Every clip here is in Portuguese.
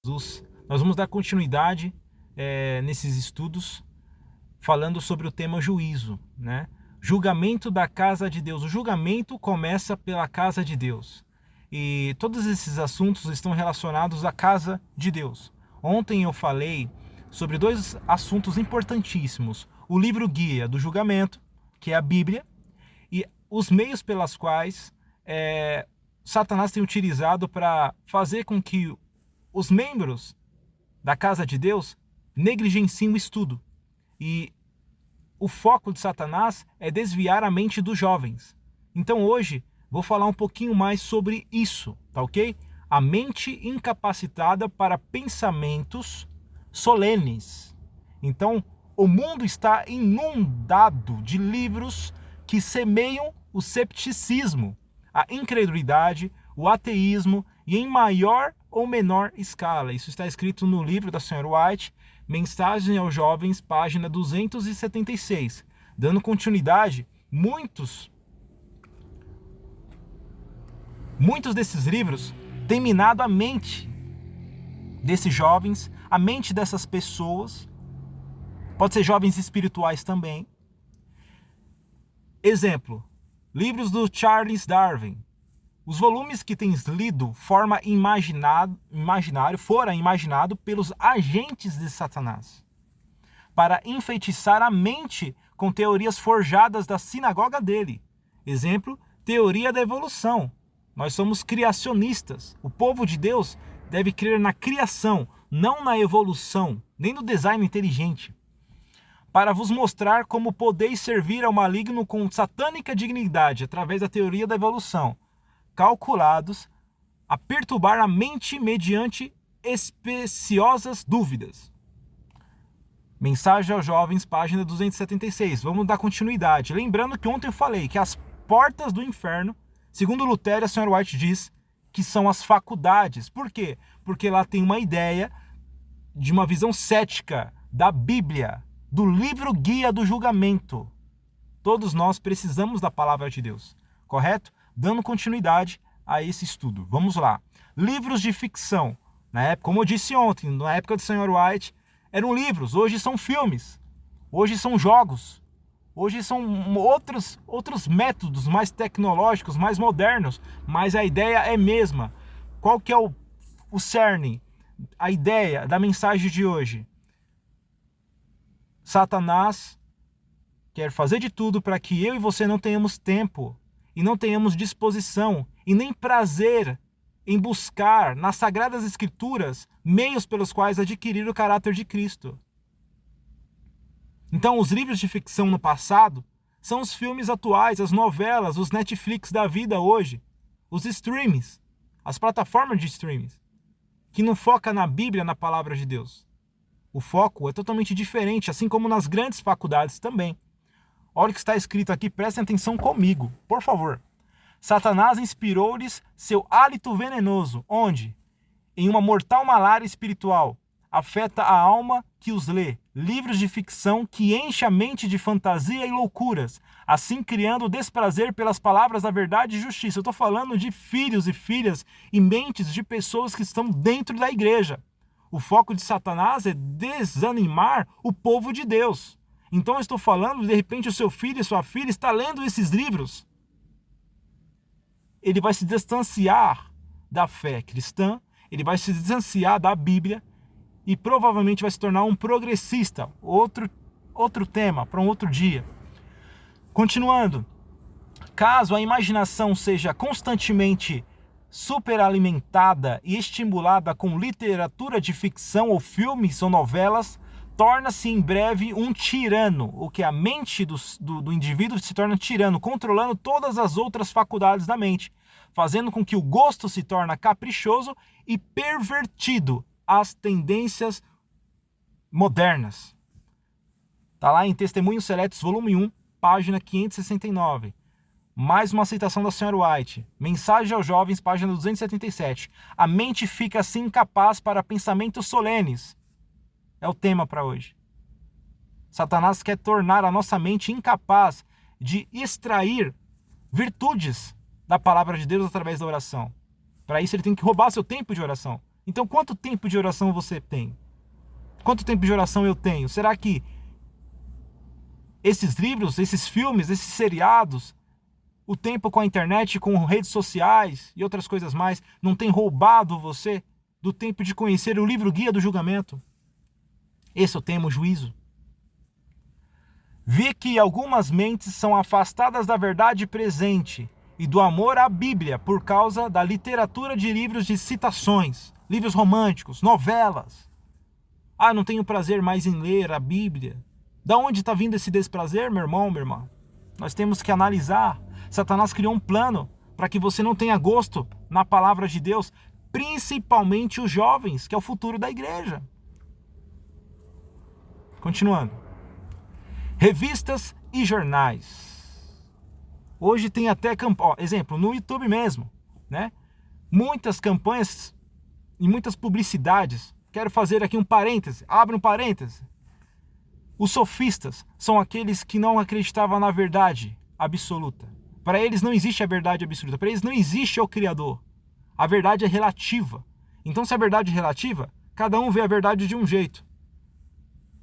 Jesus. Nós vamos dar continuidade nesses estudos, falando sobre o tema juízo, né? Julgamento da casa de Deus. O julgamento começa pela casa de Deus. E todos esses assuntos estão relacionados à casa de Deus. Ontem eu falei sobre dois assuntos importantíssimos. O livro guia do julgamento, que é a Bíblia, e os meios pelos quais Satanás tem utilizado para fazer com que os membros da casa de Deus negligenciem o estudo. E o foco de Satanás é desviar a mente dos jovens. Então hoje vou falar um pouquinho mais sobre isso, tá ok? A mente incapacitada para pensamentos solenes. Então o mundo está inundado de livros que semeiam o cepticismo, a incredulidade, o ateísmo e em maior ou menor escala. Isso está escrito no livro da Sra. White, Mensagem aos Jovens, página 276. Dando continuidade, muitos desses livros têm minado a mente desses jovens, a mente dessas pessoas. Pode ser jovens espirituais também. Exemplo, livros do Charles Darwin. Os volumes que tens lido foram imaginados pelos agentes de Satanás para enfeitiçar a mente com teorias forjadas da sinagoga dele. Exemplo, teoria da evolução. Nós somos criacionistas. O povo de Deus deve crer na criação, não na evolução, nem no design inteligente. Para vos mostrar como podeis servir ao maligno com satânica dignidade através da teoria da evolução, calculados a perturbar a mente mediante especiosas dúvidas. Mensagem aos Jovens, página 276. Vamos dar continuidade. Lembrando que ontem eu falei que as portas do inferno, segundo Lutero, a Sra. White diz que são as faculdades. Por quê? Porque lá tem uma ideia de uma visão cética da Bíblia, do livro guia do julgamento. Todos nós precisamos da palavra de Deus, correto? Dando continuidade a esse estudo. Vamos lá. Livros de ficção. Na época, como eu disse ontem, na época de Sr. White, eram livros. Hoje são filmes. Hoje são jogos. Hoje são outros métodos mais tecnológicos, mais modernos. Mas a ideia é a mesma. Qual que é o cerne? A ideia da mensagem de hoje? Satanás quer fazer de tudo para que eu e você não tenhamos tempo e não tenhamos disposição e nem prazer em buscar nas Sagradas Escrituras meios pelos quais adquirir o caráter de Cristo. Então, os livros de ficção no passado são os filmes atuais, as novelas, os Netflix da vida hoje, os streams, as plataformas de streams, que não foca na Bíblia, na palavra de Deus. O foco é totalmente diferente, assim como nas grandes faculdades também. Olha o que está escrito aqui, prestem atenção comigo, por favor. Satanás inspirou-lhes seu hálito venenoso, onde, em uma mortal malária espiritual, afeta a alma que os lê. Livros de ficção que enche a mente de fantasia e loucuras, assim criando desprazer pelas palavras da verdade e justiça. Eu estou falando de filhos e filhas e mentes de pessoas que estão dentro da igreja. O foco de Satanás é desanimar o povo de Deus. Então eu estou falando, de repente o seu filho e sua filha está lendo esses livros. Ele vai se distanciar da fé cristã, ele vai se distanciar da Bíblia e provavelmente vai se tornar um progressista. Outro tema para um outro dia. Continuando, caso a imaginação seja constantemente superalimentada e estimulada com literatura de ficção ou filmes ou novelas, torna-se em breve um tirano, o que a mente do indivíduo se torna tirano, controlando todas as outras faculdades da mente, fazendo com que o gosto se torne caprichoso e pervertido às tendências modernas. Está lá em Testemunhos Seletos, volume 1, página 569. Mais uma citação da Sra. White. Mensagem aos Jovens, página 277. A mente fica assim incapaz para pensamentos solenes. É o tema para hoje. Satanás quer tornar a nossa mente incapaz de extrair virtudes da palavra de Deus através da oração. Para isso ele tem que roubar seu tempo de oração. Então, quanto tempo de oração você tem? Quanto tempo de oração eu tenho? Será que esses livros, esses filmes, esses seriados, o tempo com a internet, com redes sociais e outras coisas mais, não tem roubado você do tempo de conhecer o livro Guia do Julgamento? Esse é o tema, o juízo. Vi que algumas mentes são afastadas da verdade presente e do amor à Bíblia por causa da literatura de livros de citações, livros românticos, novelas. Ah, não tenho prazer mais em ler a Bíblia. Da onde está vindo esse desprazer, meu irmão, minha irmã? Nós temos que analisar. Satanás criou um plano para que você não tenha gosto na palavra de Deus, principalmente os jovens, que é o futuro da igreja. Continuando. Revistas e jornais. Hoje tem até exemplo, no YouTube mesmo, né? Muitas campanhas e muitas publicidades. Quero fazer aqui um parêntese, abre um parêntese. Os sofistas são aqueles que não acreditavam na verdade absoluta. Para eles não existe a verdade absoluta, para eles não existe o Criador. A verdade é relativa. Então, se a verdade é relativa, cada um vê a verdade de um jeito.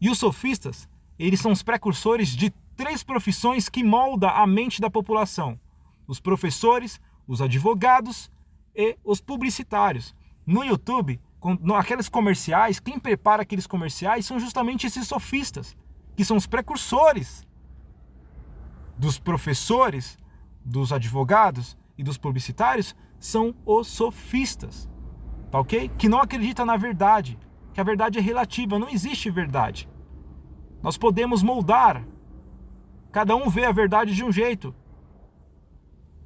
E os sofistas, eles são os precursores de 3 profissões que moldam a mente da população: os professores, os advogados e os publicitários. No YouTube, aqueles comerciais, quem prepara aqueles comerciais são justamente esses sofistas, que são os precursores dos professores, dos advogados e dos publicitários, são os sofistas, tá ok? Que não acreditam na verdade, que a verdade é relativa, não existe verdade. Nós podemos moldar, cada um vê a verdade de um jeito,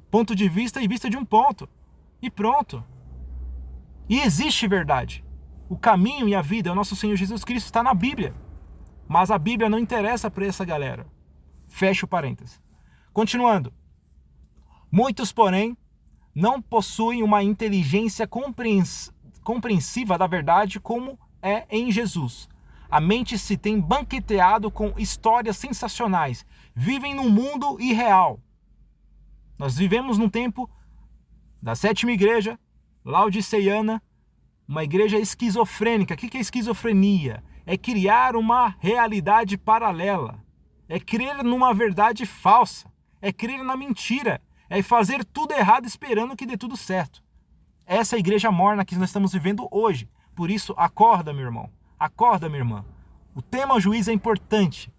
ponto de vista e vista de um ponto, e pronto. E existe verdade. O caminho e a vida, o nosso Senhor Jesus Cristo, está na Bíblia. Mas a Bíblia não interessa para essa galera. Fecha o parênteses. Continuando. Muitos, porém, não possuem uma inteligência compreensiva da verdade como é em Jesus. A mente se tem banqueteado com histórias sensacionais. Vivem num mundo irreal. Nós vivemos num tempo da 7ª igreja, laodiceiana, uma igreja esquizofrênica. O que é esquizofrenia? É criar uma realidade paralela. É crer numa verdade falsa. É crer na mentira. É fazer tudo errado esperando que dê tudo certo. Essa é a igreja morna que nós estamos vivendo hoje. Por isso, acorda, meu irmão. Acorda, minha irmã. O tema juízo é importante.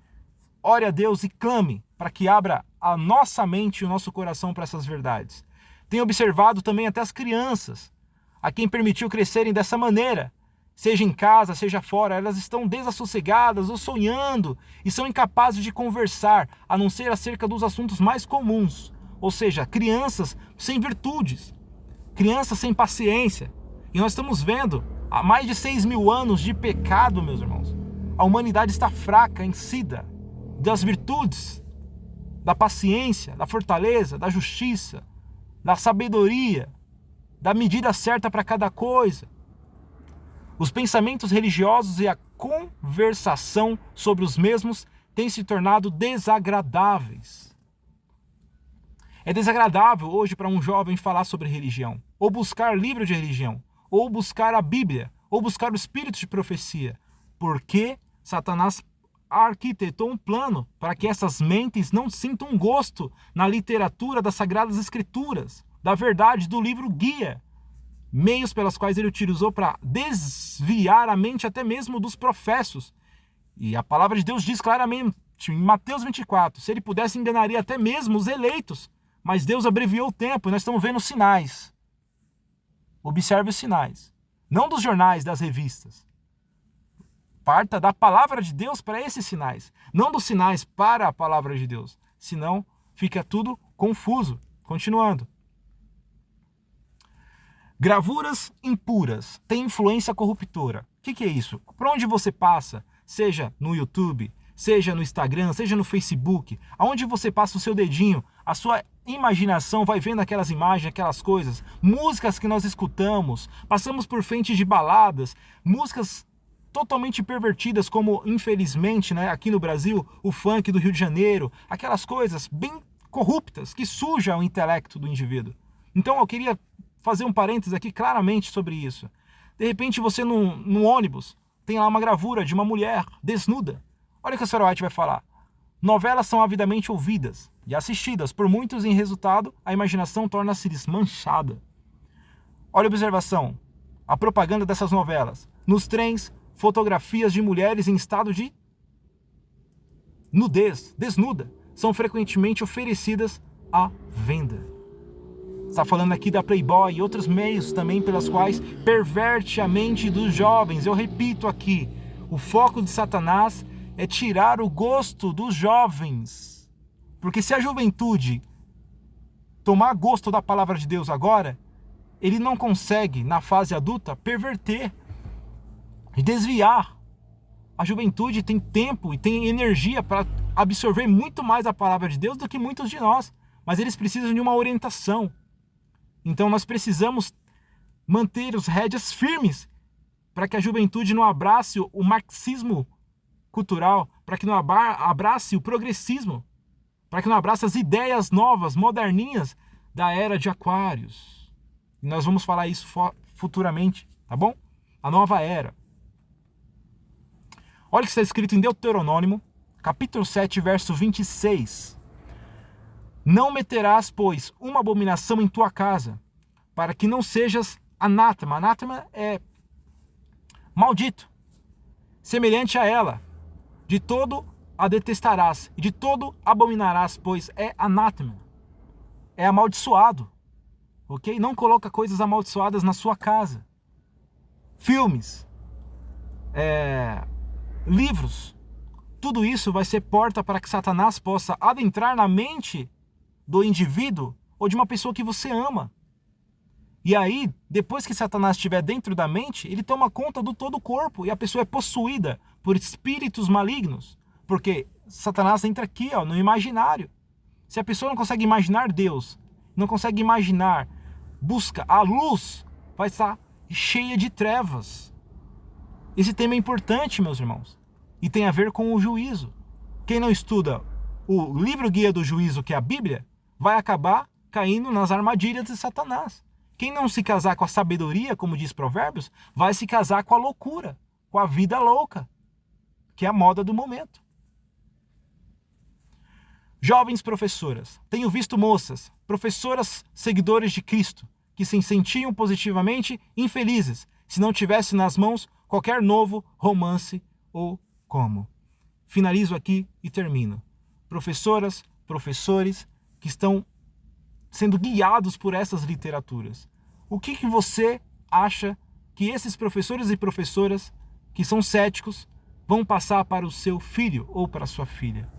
Ore a Deus e clame para que abra a nossa mente e o nosso coração para essas verdades. Tenho observado também até as crianças, a quem permitiu crescerem dessa maneira, seja em casa, seja fora, elas estão desassossegadas ou sonhando e são incapazes de conversar, a não ser acerca dos assuntos mais comuns. Ou seja, crianças sem virtudes, crianças sem paciência. E nós estamos vendo, há mais de 6.000 anos de pecado, meus irmãos, a humanidade está fraca, ensida das virtudes, da paciência, da fortaleza, da justiça, da sabedoria, da medida certa para cada coisa. Os pensamentos religiosos e a conversação sobre os mesmos têm se tornado desagradáveis. É desagradável hoje para um jovem falar sobre religião, ou buscar livro de religião, ou buscar a Bíblia, ou buscar o espírito de profecia, porque Satanás arquitetou um plano para que essas mentes não sintam gosto na literatura das Sagradas Escrituras, da verdade do livro guia, meios pelos quais ele utilizou para desviar a mente até mesmo dos professos. E a palavra de Deus diz claramente em Mateus 24, se ele pudesse enganaria até mesmo os eleitos, mas Deus abreviou o tempo e nós estamos vendo sinais. Observe os sinais, não dos jornais, das revistas. Parta da palavra de Deus para esses sinais, não dos sinais para a palavra de Deus, senão fica tudo confuso. Continuando. Gravuras impuras têm influência corruptora. O que é isso? Por onde você passa, seja no YouTube, seja no Instagram, seja no Facebook, aonde você passa o seu dedinho, a sua imaginação vai vendo aquelas imagens, aquelas coisas, músicas que nós escutamos, passamos por frente de baladas, músicas totalmente pervertidas, como infelizmente, né, aqui no Brasil, o funk do Rio de Janeiro, aquelas coisas bem corruptas que sujam o intelecto do indivíduo. Então eu queria fazer um parênteses aqui claramente sobre isso. De repente você no ônibus tem lá uma gravura de uma mulher desnuda. Olha o que a Sarah White vai falar. Novelas são avidamente ouvidas e assistidas por muitos, em resultado, a imaginação torna-se desmanchada. Olha a observação. A propaganda dessas novelas. Nos trens, fotografias de mulheres em estado de nudez, desnuda, são frequentemente oferecidas à venda. Está falando aqui da Playboy e outros meios também pelas quais perverte a mente dos jovens. Eu repito aqui, o foco de Satanás é tirar o gosto dos jovens. Porque se a juventude tomar gosto da palavra de Deus agora, ele não consegue, na fase adulta, perverter e desviar. A juventude tem tempo e tem energia para absorver muito mais a palavra de Deus do que muitos de nós. Mas eles precisam de uma orientação. Então nós precisamos manter os rédeas firmes para que a juventude não abrace o marxismo cultural, para que não abrace o progressismo, para que não abrace as ideias novas, moderninhas da era de Aquários. E nós vamos falar isso futuramente, tá bom? A nova era. Olha o que está escrito em Deuteronômio, capítulo 7, verso 26. Não meterás, pois, uma abominação em tua casa, para que não sejas anátema. Anátema é maldito. Semelhante a ela, de todo a detestarás, e de todo abominarás, pois é anátema. É amaldiçoado. Ok? Não coloca coisas amaldiçoadas na sua casa. Filmes. Livros. Tudo isso vai ser porta para que Satanás possa adentrar na mente do indivíduo ou de uma pessoa que você ama. E aí, depois que Satanás estiver dentro da mente, ele toma conta do todo o corpo e a pessoa é possuída por espíritos malignos. Porque Satanás entra aqui, ó, no imaginário. Se a pessoa não consegue imaginar Deus, não consegue imaginar, busca a luz, vai estar cheia de trevas. Esse tema é importante, meus irmãos, e tem a ver com o juízo. Quem não estuda o livro guia do juízo, que é a Bíblia, vai acabar caindo nas armadilhas de Satanás. Quem não se casar com a sabedoria, como diz Provérbios, vai se casar com a loucura, com a vida louca, que é a moda do momento. Jovens professoras, tenho visto moças, professoras seguidores de Cristo, que se sentiam positivamente infelizes se não tivesse nas mãos qualquer novo romance ou como. Finalizo aqui e termino. Professoras, professores que estão sendo guiados por essas literaturas. O que você acha que esses professores e professoras que são céticos vão passar para o seu filho ou para a sua filha?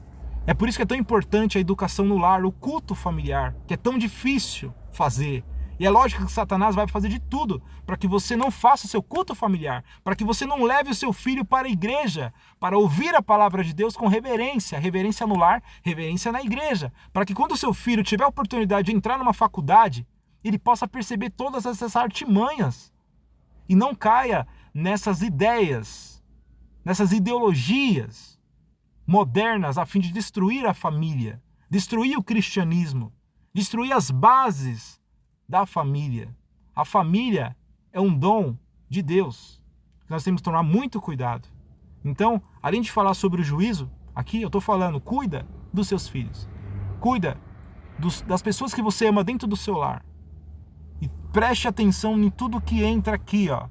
É por isso que é tão importante a educação no lar, o culto familiar, que é tão difícil fazer. E é lógico que Satanás vai fazer de tudo para que você não faça o seu culto familiar, para que você não leve o seu filho para a igreja, para ouvir a palavra de Deus com reverência, reverência no lar, reverência na igreja, para que quando o seu filho tiver a oportunidade de entrar numa faculdade, ele possa perceber todas essas artimanhas e não caia nessas ideias, nessas ideologias modernas a fim de destruir a família, destruir o cristianismo, destruir as bases da família. A família é um dom de Deus. Nós temos que tomar muito cuidado. Então, além de falar sobre o juízo, aqui eu estou falando, cuida dos seus filhos. Cuida das pessoas que você ama dentro do seu lar. E preste atenção em tudo que entra aqui, ó.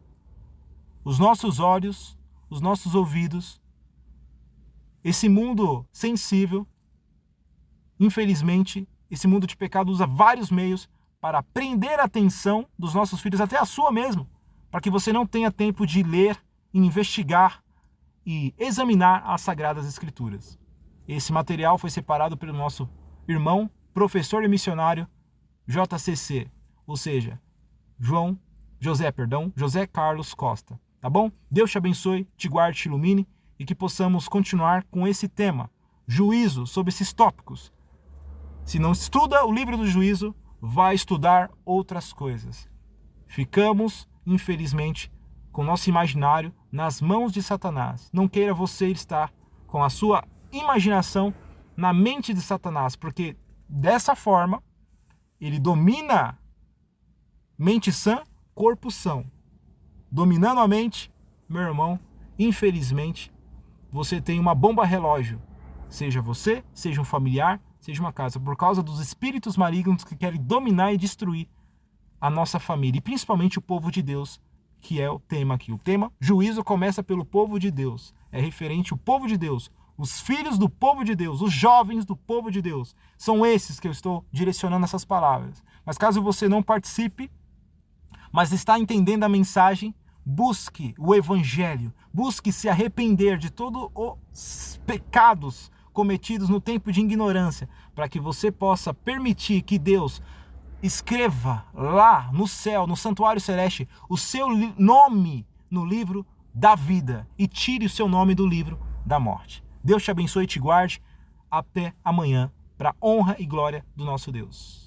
Os nossos olhos, os nossos ouvidos, esse mundo sensível, infelizmente, esse mundo de pecado usa vários meios para prender a atenção dos nossos filhos, até a sua mesmo, para que você não tenha tempo de ler, investigar e examinar as Sagradas Escrituras. Esse material foi separado pelo nosso irmão, professor e missionário JCC, ou seja, José Carlos Costa. Tá bom? Deus te abençoe, te guarde, te ilumine e que possamos continuar com esse tema, juízo, sobre esses tópicos. Se não estuda o livro do juízo, vai estudar outras coisas. Ficamos, infelizmente, com o nosso imaginário nas mãos de Satanás. Não queira você estar com a sua imaginação na mente de Satanás, porque dessa forma ele domina mente sã, corpo são. dominando a mente, meu irmão, infelizmente, você tem uma bomba relógio. Seja você, seja um familiar, seja uma casa, por causa dos espíritos malignos que querem dominar e destruir a nossa família, e principalmente o povo de Deus, que é o tema aqui. O tema juízo começa pelo povo de Deus. É referente ao povo de Deus, os filhos do povo de Deus, os jovens do povo de Deus. São esses que eu estou direcionando essas palavras. Mas caso você não participe, mas está entendendo a mensagem, busque o evangelho, busque se arrepender de todos os pecados cometidos no tempo de ignorância, para que você possa permitir que Deus escreva lá no céu, no santuário celeste, o seu nome no livro da vida e tire o seu nome do livro da morte. Deus te abençoe e te guarde. Até amanhã, para honra e glória do nosso Deus.